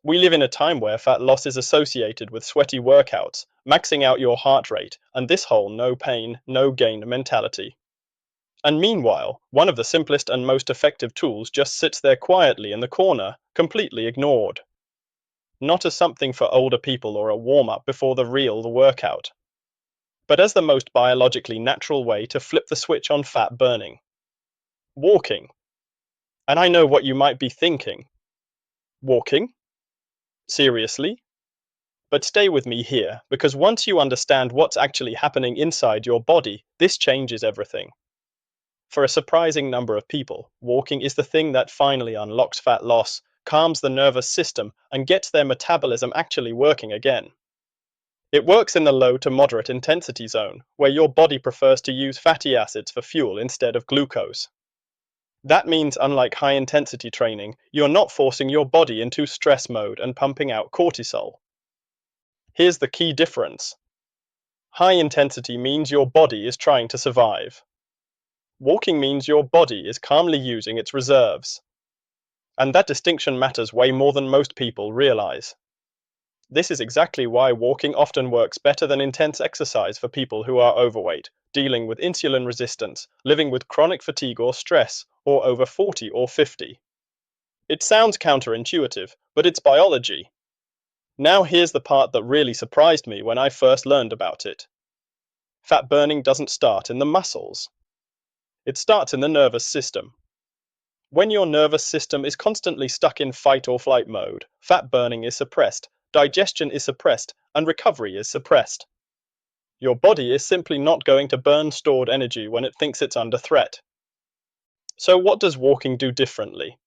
We live in a time where fat loss is associated with sweaty workouts, maxing out your heart rate, and this whole no pain, no gain mentality. And meanwhile, one of the simplest and most effective tools just sits there quietly in the corner, completely ignored. Not as something for older people or a warm-up before the real workout, but as the most biologically natural way to flip the switch on fat burning. Walking. And I know what you might be thinking. Walking? Seriously? But stay with me here, because once you understand what's actually happening inside your body, this changes everything. For a surprising number of people, walking is the thing that finally unlocks fat loss, calms the nervous system, and gets their metabolism actually working again. It works in the low to moderate intensity zone, where your body prefers to use fatty acids for fuel instead of glucose. That means, unlike high intensity training, you're not forcing your body into stress mode and pumping out cortisol. Here's the key difference. High intensity means your body is trying to survive. Walking means your body is calmly using its reserves. And that distinction matters way more than most people realize. This is exactly why walking often works better than intense exercise for people who are overweight, dealing with insulin resistance, living with chronic fatigue or stress, or over 40 or 50. It sounds counterintuitive, but it's biology. Now here's the part that really surprised me when I first learned about it. Fat burning doesn't start in the muscles. It starts in the nervous system. When your nervous system is constantly stuck in fight or flight mode, fat burning is suppressed, digestion is suppressed, and recovery is suppressed. Your body is simply not going to burn stored energy when it thinks it's under threat. So what does walking do differently?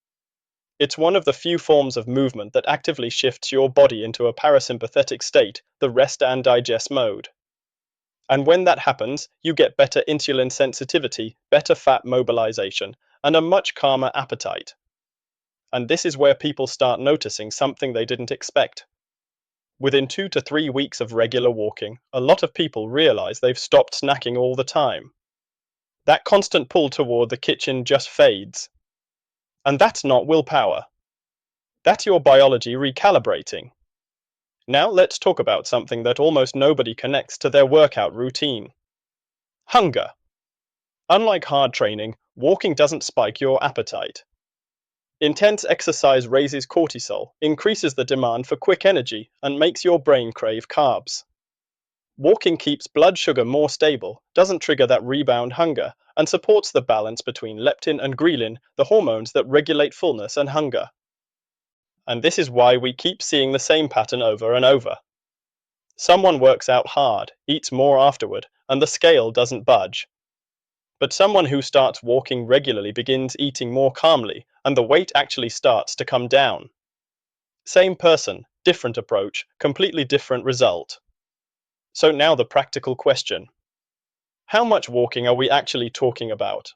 It's one of the few forms of movement that actively shifts your body into a parasympathetic state, the rest and digest mode. And when that happens, you get better insulin sensitivity, better fat mobilization, and a much calmer appetite. And this is where people start noticing something they didn't expect. Within 2 to 3 weeks of regular walking, a lot of people realize they've stopped snacking all the time. That constant pull toward the kitchen just fades. And that's not willpower. That's your biology recalibrating. Now let's talk about something that almost nobody connects to their workout routine. Hunger. Unlike hard training, walking doesn't spike your appetite. Intense exercise raises cortisol, increases the demand for quick energy, and makes your brain crave carbs. Walking keeps blood sugar more stable, doesn't trigger that rebound hunger, and supports the balance between leptin and ghrelin, the hormones that regulate fullness and hunger. And this is why we keep seeing the same pattern over and over. Someone works out hard, eats more afterward, and the scale doesn't budge. But someone who starts walking regularly begins eating more calmly, and the weight actually starts to come down. Same person, different approach, completely different result. So now the practical question. How much walking are we actually talking about?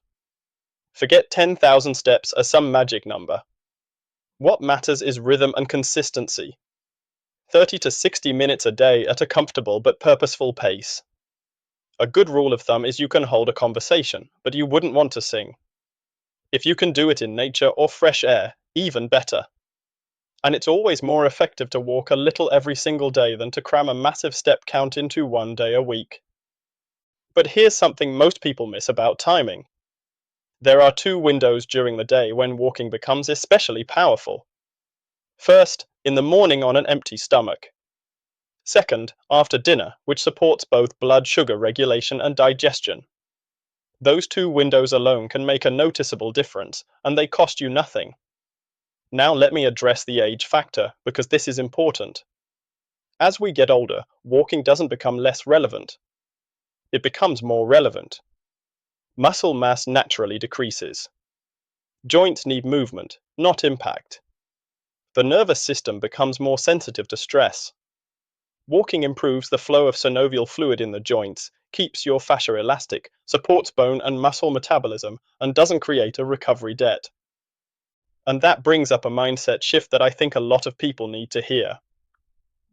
Forget 10,000 steps as some magic number. What matters is rhythm and consistency. 30 to 60 minutes a day at a comfortable but purposeful pace. A good rule of thumb is you can hold a conversation, but you wouldn't want to sing. If you can do it in nature or fresh air, even better. And it's always more effective to walk a little every single day than to cram a massive step count into one day a week. But here's something most people miss about timing. There are 2 windows during the day when walking becomes especially powerful. First, in the morning on an empty stomach. Second, after dinner, which supports both blood sugar regulation and digestion. Those 2 windows alone can make a noticeable difference, and they cost you nothing. Now let me address the age factor, because this is important. As we get older, walking doesn't become less relevant. It becomes more relevant. Muscle mass naturally decreases. Joints need movement, not impact. The nervous system becomes more sensitive to stress. Walking improves the flow of synovial fluid in the joints, keeps your fascia elastic, supports bone and muscle metabolism, and doesn't create a recovery debt. And that brings up a mindset shift that I think a lot of people need to hear.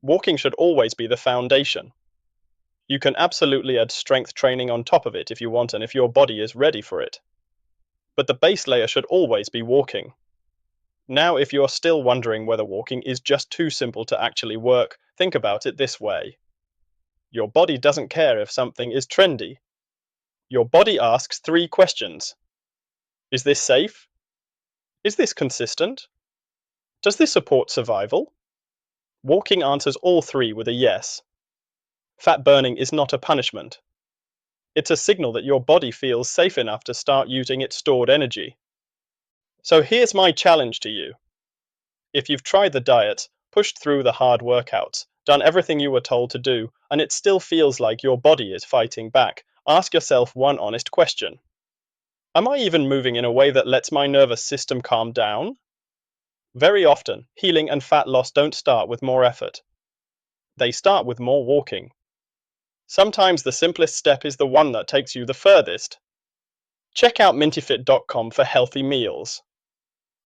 Walking should always be the foundation. You can absolutely add strength training on top of it if you want and if your body is ready for it. But the base layer should always be walking. Now, if you're still wondering whether walking is just too simple to actually work, think about it this way. Your body doesn't care if something is trendy. Your body asks three questions. Is this safe? Is this consistent? Does this support survival? Walking answers all three with a yes. Fat burning is not a punishment. It's a signal that your body feels safe enough to start using its stored energy. So here's my challenge to you. If you've tried the diet, pushed through the hard workouts, done everything you were told to do, and it still feels like your body is fighting back, ask yourself one honest question. Am I even moving in a way that lets my nervous system calm down? Very often, healing and fat loss don't start with more effort. They start with more walking. Sometimes the simplest step is the one that takes you the furthest. Check out mintyfit.com for healthy meals.